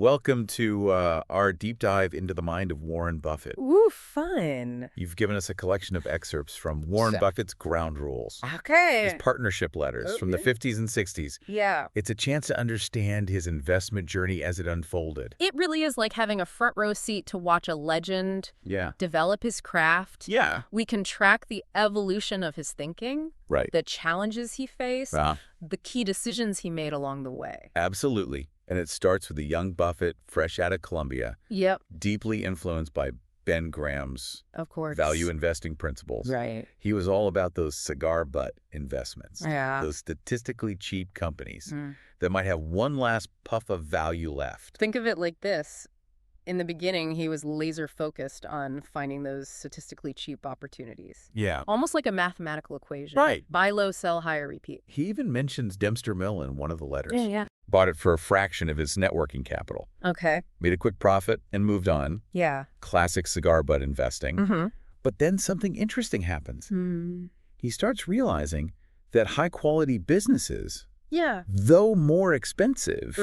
welcome to our deep dive into the mind of Warren Buffett. Ooh, fun. You've given us a collection of excerpts from Warren Buffett's ground rules. Okay. His partnership letters from the 50s and 60s. Yeah. It's a chance to understand his investment journey as it unfolded. It really is like having a front row seat to watch a legend develop his craft. Yeah. We can track the evolution of his thinking, the challenges he faced, the key decisions he made along the way. Absolutely. And it starts with a young Buffett, fresh out of Columbia, deeply influenced by Ben Graham's value investing principles. Right. He was all about those cigar butt investments, Yeah. those statistically cheap companies that might have one last puff of value left. Think of it like this. In the beginning, he was laser focused on finding those statistically cheap opportunities. Yeah. Almost like a mathematical equation. Right. Buy low, sell high, or repeat. He even mentions Dempster Mill in one of the letters. Yeah. Bought it for a fraction of his networking capital. Okay. Made a quick profit and moved on. Yeah. Classic cigar butt investing. Mm-hmm. But then something interesting happens. He starts realizing that high-quality businesses, though more expensive,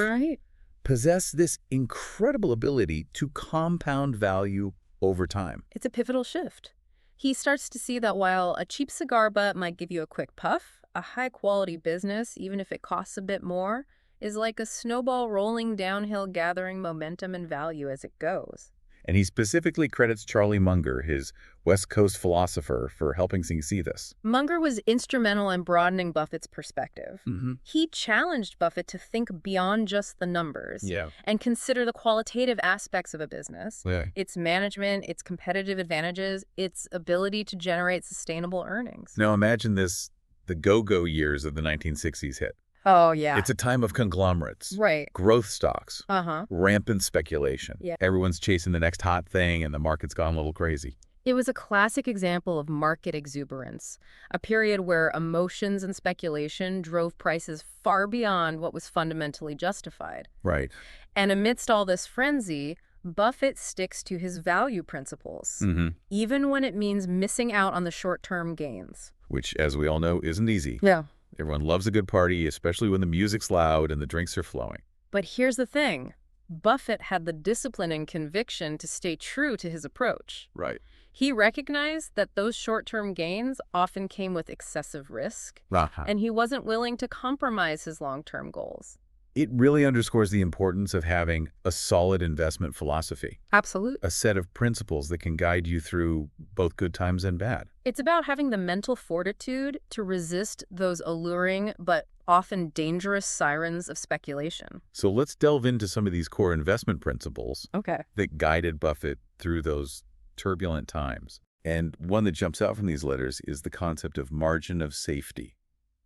possess this incredible ability to compound value over time. It's a pivotal shift. He starts to see that while a cheap cigar butt might give you a quick puff, a high-quality business, even if it costs a bit more, is like a snowball rolling downhill, gathering momentum and value as it goes. And he specifically credits Charlie Munger, his West Coast philosopher, for helping him see this. Munger was instrumental in broadening Buffett's perspective. He challenged Buffett to think beyond just the numbers and consider the qualitative aspects of a business, its management, its competitive advantages, its ability to generate sustainable earnings. Now imagine this, the go-go years of the 1960s hit. Oh, yeah. It's a time of conglomerates, growth stocks, rampant speculation. Everyone's chasing the next hot thing and the market's gone a little crazy. It was a classic example of market exuberance, a period where emotions and speculation drove prices far beyond what was fundamentally justified. Right. And amidst all this frenzy, Buffett sticks to his value principles, even when it means missing out on the short-term gains. Which, as we all know, isn't easy. Yeah. Everyone loves a good party, especially when the music's loud and the drinks are flowing. But here's the thing. Buffett had the discipline and conviction to stay true to his approach. Right. He recognized that those short-term gains often came with excessive risk, and he wasn't willing to compromise his long-term goals. It really underscores the importance of having a solid investment philosophy. Absolutely. A set of principles that can guide you through both good times and bad. It's about having the mental fortitude to resist those alluring but often dangerous sirens of speculation. So let's delve into some of these core investment principles that guided Buffett through those turbulent times. And one that jumps out from these letters is the concept of margin of safety.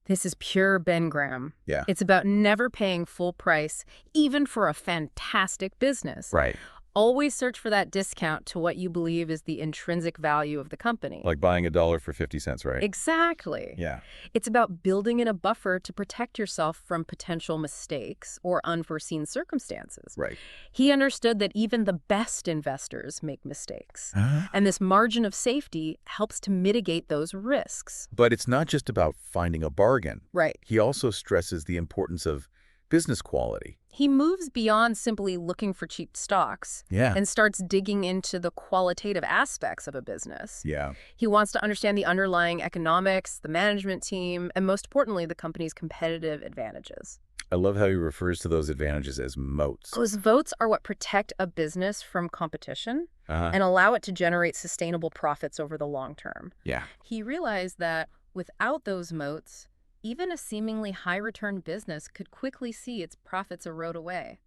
This is pure Ben Graham. Yeah. It's about never paying full price, even for a fantastic business. Right. Always search for that discount to what you believe is the intrinsic value of the company. Like buying $1 for 50 cents, right? Exactly. Yeah. It's about building in a buffer to protect yourself from potential mistakes or unforeseen circumstances. Right. He understood that even the best investors make mistakes. And this margin of safety helps to mitigate those risks. But it's not just about finding a bargain. Right. He also stresses the importance of business quality. He moves beyond simply looking for cheap stocks and starts digging into the qualitative aspects of a business. Yeah. He wants to understand the underlying economics, the management team, and most importantly, the company's competitive advantages. I love how he refers to those advantages as moats. Those votes are what protect a business from competition and allow it to generate sustainable profits over the long term. Yeah. He realized that without those moats, even a seemingly high-return business could quickly see its profits erode away.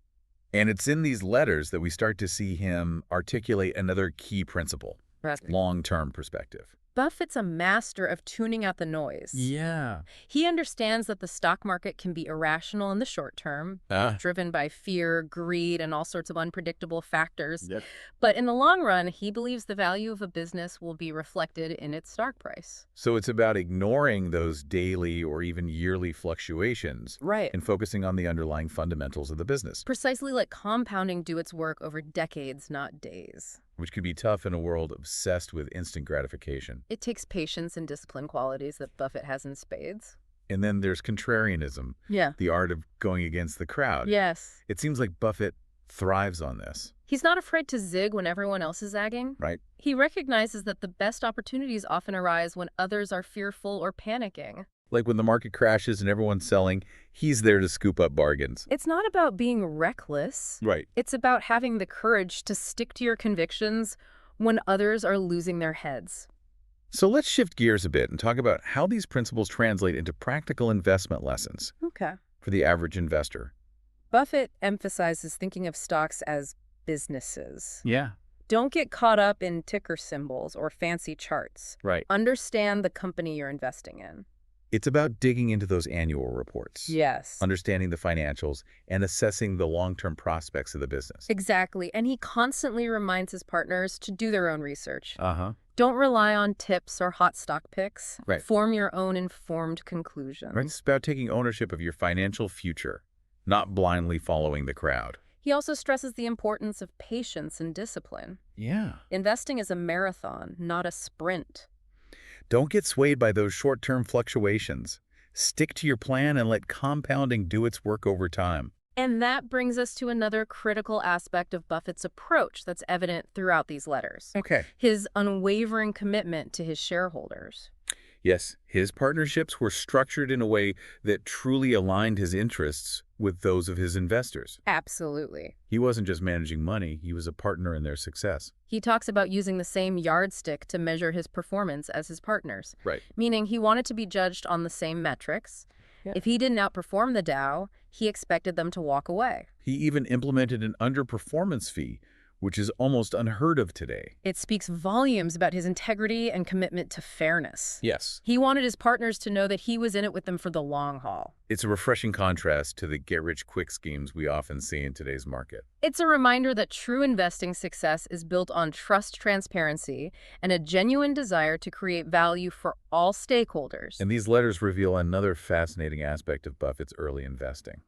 And it's in these letters that we start to see him articulate another key principle, long-term perspective. Buffett's a master of tuning out the noise. Yeah. He understands that the stock market can be irrational in the short term, driven by fear, greed, and all sorts of unpredictable factors. Yep. But in the long run, he believes the value of a business will be reflected in its stock price. So it's about ignoring those daily or even yearly fluctuations and focusing on the underlying fundamentals of the business. Precisely like compounding do its work over decades, not days. Which can be tough in a world obsessed with instant gratification. It takes patience and discipline qualities that Buffett has in spades. And then there's contrarianism, the art of going against the crowd. Yes. It seems like Buffett thrives on this. He's not afraid to zig when everyone else is zagging. Right. He recognizes that the best opportunities often arise when others are fearful or panicking. Like when the market crashes and everyone's selling, he's there to scoop up bargains. It's not about being reckless. Right. It's about having the courage to stick to your convictions when others are losing their heads. So let's shift gears a bit and talk about how these principles translate into practical investment lessons for the average investor. Buffett emphasizes thinking of stocks as businesses. Yeah. Don't get caught up in ticker symbols or fancy charts. Right. Understand the company you're investing in. It's about digging into those annual reports. Yes. Understanding the financials and assessing the long-term prospects of the business. Exactly. And he constantly reminds his partners to do their own research. Uh-huh. Don't rely on tips or hot stock picks. Right. Form your own informed conclusions. Right. It's about taking ownership of your financial future, not blindly following the crowd. He also stresses the importance of patience and discipline. Yeah. Investing is a marathon, not a sprint. Don't get swayed by those short-term fluctuations. Stick to your plan and let compounding do its work over time. And that brings us to another critical aspect of Buffett's approach that's evident throughout these letters. Okay. His unwavering commitment to his shareholders. Yes, his partnerships were structured in a way that truly aligned his interests with those of his investors. Absolutely. He wasn't just managing money, he was a partner in their success. He talks about using the same yardstick to measure his performance as his partners. Right. Meaning he wanted to be judged on the same metrics. Yeah. If he didn't outperform the Dow, he expected them to walk away. He even implemented an underperformance fee, which is almost unheard of today. It speaks volumes about his integrity and commitment to fairness. Yes. He wanted his partners to know that he was in it with them for the long haul. It's a refreshing contrast to the get-rich-quick schemes we often see in today's market. It's a reminder that true investing success is built on trust, transparency, and a genuine desire to create value for all stakeholders. And these letters reveal another fascinating aspect of Buffett's early investing.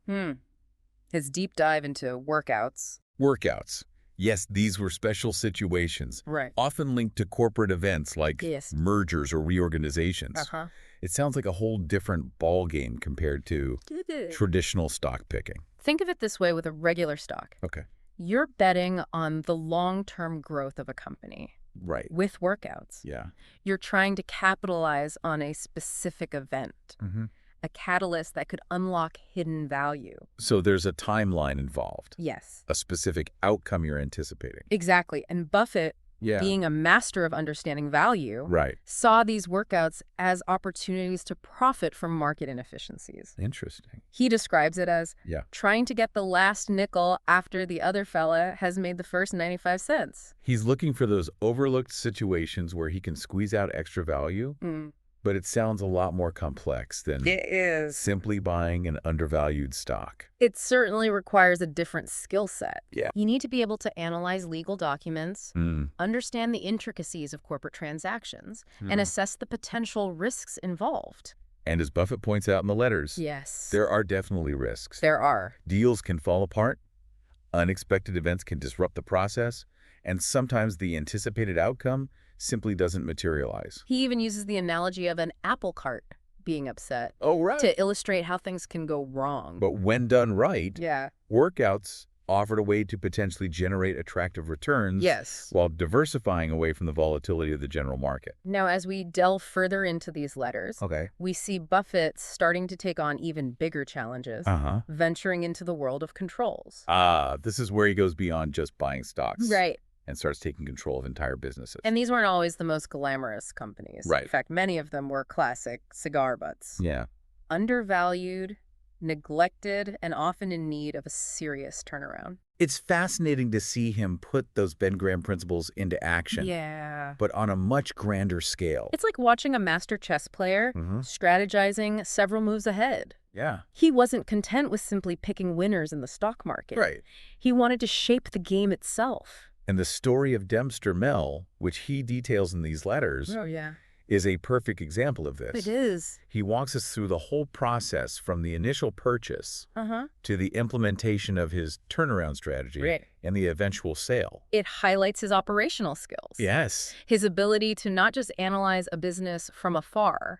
His deep dive into workouts. Workouts. Yes, these were special situations, often linked to corporate events like mergers or reorganizations. It sounds like a whole different ballgame compared to traditional stock picking. Think of it this way with a regular stock. Okay. You're betting on the long-term growth of a company. Right. With workouts. Yeah. You're trying to capitalize on a specific event. A catalyst that could unlock hidden value. So there's a timeline involved. Yes. A specific outcome you're anticipating. Exactly. And Buffett, being a master of understanding value, saw these workouts as opportunities to profit from market inefficiencies. Interesting. He describes it as trying to get the last nickel after the other fella has made the first 95 cents. He's looking for those overlooked situations where he can squeeze out extra value. But it sounds a lot more complex than simply buying an undervalued stock. It certainly requires a different skill set. Yeah. You need to be able to analyze legal documents, understand the intricacies of corporate transactions, and assess the potential risks involved. And as Buffett points out in the letters, there are definitely risks. There are. Deals can fall apart, unexpected events can disrupt the process, and sometimes the anticipated outcome simply doesn't materialize. He even uses the analogy of an apple cart being upset to illustrate how things can go wrong. But when done right, workouts offered a way to potentially generate attractive returns while diversifying away from the volatility of the general market. Now, as we delve further into these letters, we see Buffett starting to take on even bigger challenges, venturing into the world of controls. This is where he goes beyond just buying stocks. Right. And starts taking control of entire businesses. And these weren't always the most glamorous companies. Right. In fact, many of them were classic cigar butts. Yeah. Undervalued, neglected, and often in need of a serious turnaround. It's fascinating to see him put those Ben Graham principles into action. Yeah. But on a much grander scale. It's like watching a master chess player strategizing several moves ahead. Yeah. He wasn't content with simply picking winners in the stock market. Right. He wanted to shape the game itself. And the story of Dempster Mell, which he details in these letters, is a perfect example of this. It is. He walks us through the whole process from the initial purchase to the implementation of his turnaround strategy and the eventual sale. It highlights his operational skills. Yes. His ability to not just analyze a business from afar,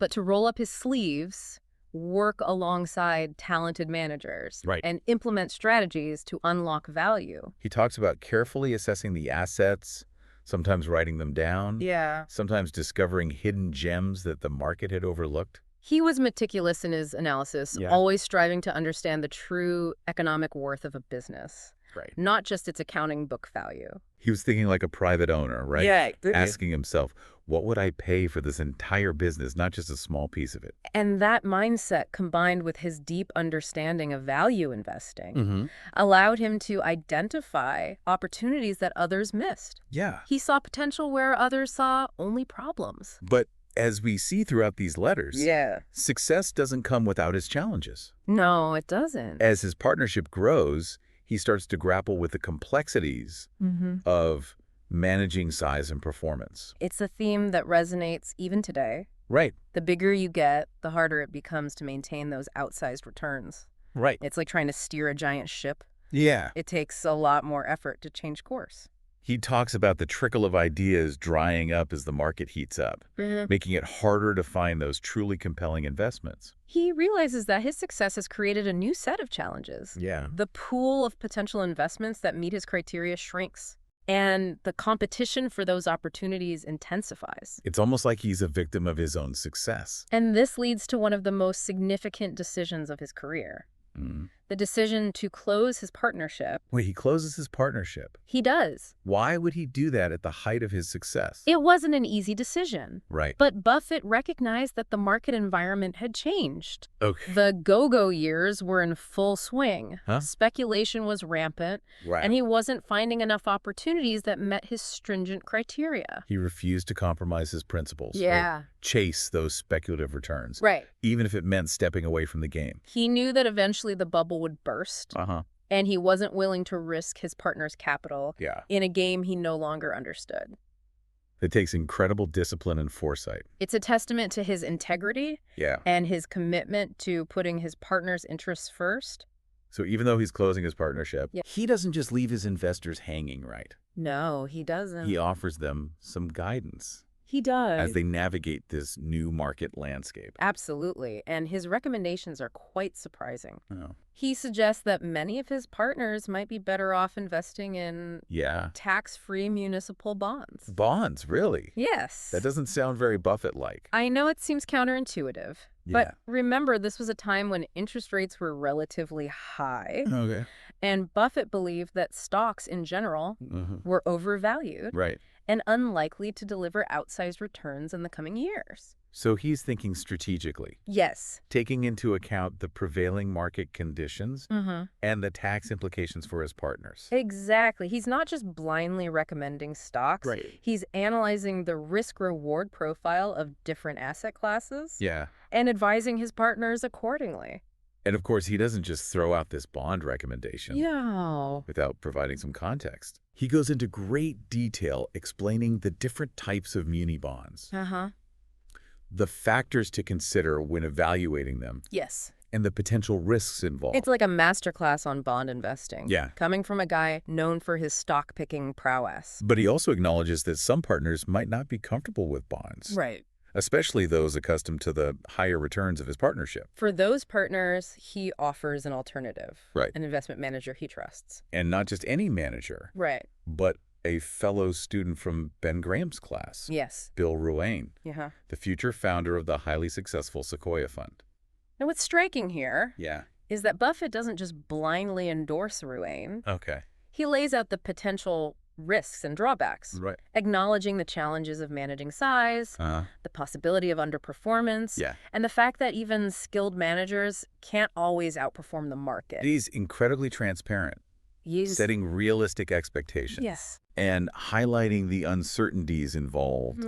but to roll up his sleeves, work alongside talented managers, Right. and implement strategies to unlock value. He talks about carefully assessing the assets, sometimes writing them down, sometimes discovering hidden gems that the market had overlooked. He was meticulous in his analysis, always striving to understand the true economic worth of a business. Right. Not just its accounting book value. He was thinking like a private owner, right? Yeah. Asking himself, what would I pay for this entire business, not just a small piece of it? And that mindset, combined with his deep understanding of value investing, allowed him to identify opportunities that others missed. Yeah. He saw potential where others saw only problems. But as we see throughout these letters, success doesn't come without its challenges. No, it doesn't. As his partnership grows, he starts to grapple with the complexities of managing size and performance. It's a theme that resonates even today. Right. The bigger you get, the harder it becomes to maintain those outsized returns. Right. It's like trying to steer a giant ship. Yeah. It takes a lot more effort to change course. He talks about the trickle of ideas drying up as the market heats up, making it harder to find those truly compelling investments. He realizes that his success has created a new set of challenges. Yeah. The pool of potential investments that meet his criteria shrinks, and the competition for those opportunities intensifies. It's almost like he's a victim of his own success. And this leads to one of the most significant decisions of his career. The decision to close his partnership. Wait, he closes his partnership? He does. Why would he do that at the height of his success? It wasn't an easy decision. Right. But Buffett recognized that the market environment had changed. Okay. The go-go years were in full swing. Huh? Speculation was rampant. Right. And he wasn't finding enough opportunities that met his stringent criteria. He refused to compromise his principles. Yeah. Or chase those speculative returns. Right. Even if it meant stepping away from the game. He knew that eventually the bubble would burst. And he wasn't willing to risk his partner's capital in a game he no longer understood. It takes incredible discipline and foresight. It's a testament to his integrity and his commitment to putting his partner's interests first. So even though he's closing his partnership, he doesn't just leave his investors hanging, right? No, he doesn't. He offers them some guidance. He does. As they navigate this new market landscape. Absolutely. And his recommendations are quite surprising. Oh. He suggests that many of his partners might be better off investing in tax-free municipal bonds. Bonds, really? Yes. That doesn't sound very Buffett-like. I know it seems counterintuitive. But remember, this was a time when interest rates were relatively high. Okay. And Buffett believed that stocks in general were overvalued. Right. And unlikely to deliver outsized returns in the coming years. So he's thinking strategically. Yes. Taking into account the prevailing market conditions and the tax implications for his partners. Exactly. He's not just blindly recommending stocks. Right. He's analyzing the risk-reward profile of different asset classes. Yeah. And advising his partners accordingly. And of course, he doesn't just throw out this bond recommendation without providing some context. He goes into great detail explaining the different types of muni bonds, the factors to consider when evaluating them, and the potential risks involved. It's like a masterclass on bond investing. Yeah. Coming from a guy known for his stock-picking prowess. But he also acknowledges that some partners might not be comfortable with bonds. Right. Especially those accustomed to the higher returns of his partnership. For those partners, he offers an alternative. Right. An investment manager he trusts. And not just any manager. Right. But a fellow student from Ben Graham's class. Yes. Bill Ruane. The future founder of the highly successful Sequoia Fund. Now, what's striking here is that Buffett doesn't just blindly endorse Ruane. Okay. He lays out the potential risks and drawbacks, acknowledging the challenges of managing size, the possibility of underperformance, and the fact that even skilled managers can't always outperform the market. He's incredibly transparent, setting realistic expectations, and highlighting the uncertainties involved,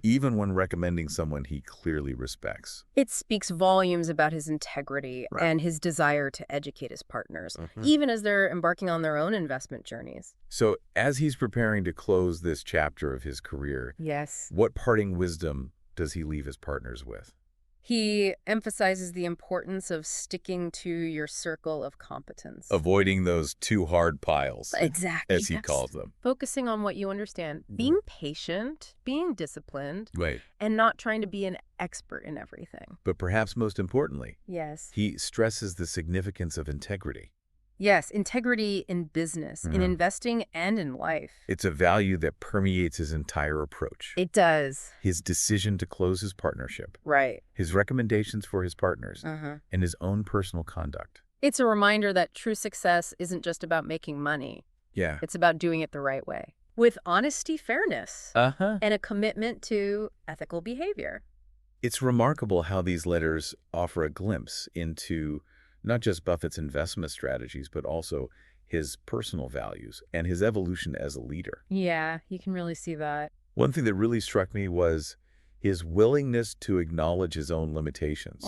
even when recommending someone he clearly respects. It speaks volumes about his integrity and his desire to educate his partners, even as they're embarking on their own investment journeys. So as he's preparing to close this chapter of his career, what parting wisdom does he leave his partners with? He emphasizes the importance of sticking to your circle of competence. Avoiding those too hard piles. Exactly. As he calls them. Focusing on what you understand. Being patient, being disciplined, and not trying to be an expert in everything. But perhaps most importantly, yes, he stresses the significance of integrity. Yes, integrity in business, in investing, and in life. It's a value that permeates his entire approach. It does. His decision to close his partnership. Right. His recommendations for his partners. And his own personal conduct. It's a reminder that true success isn't just about making money. Yeah. It's about doing it the right way. With honesty, fairness, and a commitment to ethical behavior. It's remarkable how these letters offer a glimpse into not just Buffett's investment strategies, but also his personal values and his evolution as a leader. Yeah, you can really see that. One thing that really struck me was his willingness to acknowledge his own limitations.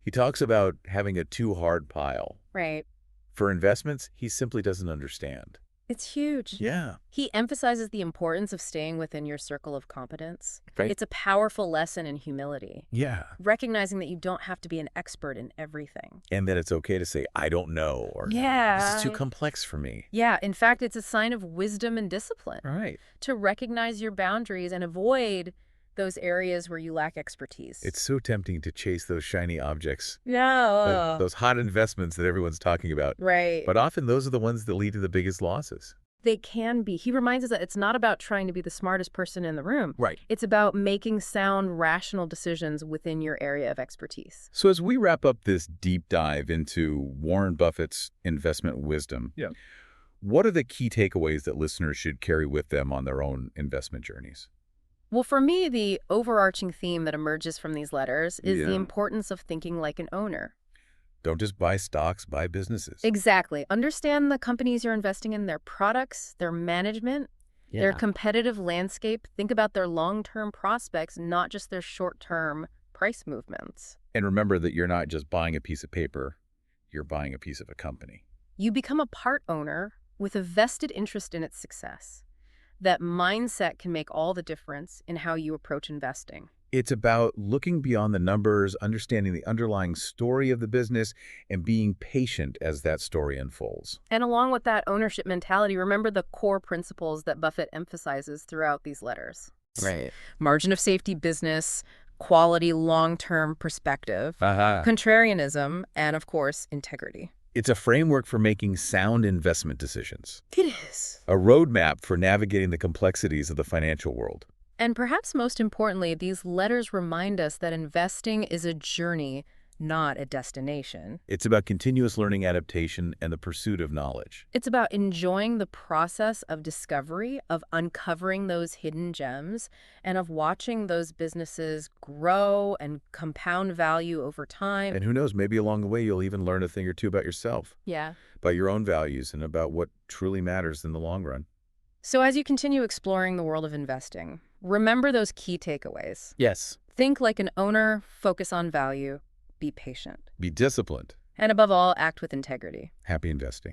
He talks about having a too hard pile. Right. For investments, he simply doesn't understand. It's huge. Yeah. He emphasizes the importance of staying within your circle of competence. Right. It's a powerful lesson in humility. Yeah. Recognizing that you don't have to be an expert in everything. And that it's okay to say, I don't know, or this is too complex for me. Yeah. In fact, it's a sign of wisdom and discipline. Right. To recognize your boundaries and avoid those areas where you lack expertise. It's so tempting to chase those shiny objects. Yeah. Those hot investments that everyone's talking about. Right. But often those are the ones that lead to the biggest losses. They can be. He reminds us that it's not about trying to be the smartest person in the room. Right. It's about making sound, rational decisions within your area of expertise. So as we wrap up this deep dive into Warren Buffett's investment wisdom, what are the key takeaways that listeners should carry with them on their own investment journeys? Well, for me, the overarching theme that emerges from these letters is the importance of thinking like an owner. Don't just buy stocks, buy businesses. Exactly. Understand the companies you're investing in, their products, their management, their competitive landscape. Think about their long-term prospects, not just their short-term price movements. And remember that you're not just buying a piece of paper, you're buying a piece of a company. You become a part owner with a vested interest in its success. That mindset can make all the difference in how you approach investing. It's about looking beyond the numbers, understanding the underlying story of the business, and being patient as that story unfolds. And along with that ownership mentality, remember the core principles that Buffett emphasizes throughout these letters. Right. Margin of safety business, quality long-term perspective, contrarianism, and of course, integrity. It's a framework for making sound investment decisions. It is. A roadmap for navigating the complexities of the financial world. And perhaps most importantly, these letters remind us that investing is a journey, not a destination. It's about continuous learning, adaptation, and the pursuit of knowledge. It's about enjoying the process of discovery, of uncovering those hidden gems, and of watching those businesses grow and compound value over time. And who knows, maybe along the way you'll even learn a thing or two about yourself. Yeah. About your own values and about what truly matters in the long run. So as you continue exploring the world of investing, remember those key takeaways. Yes. Think like an owner, focus on value, be patient. Be disciplined. And above all, act with integrity. Happy investing.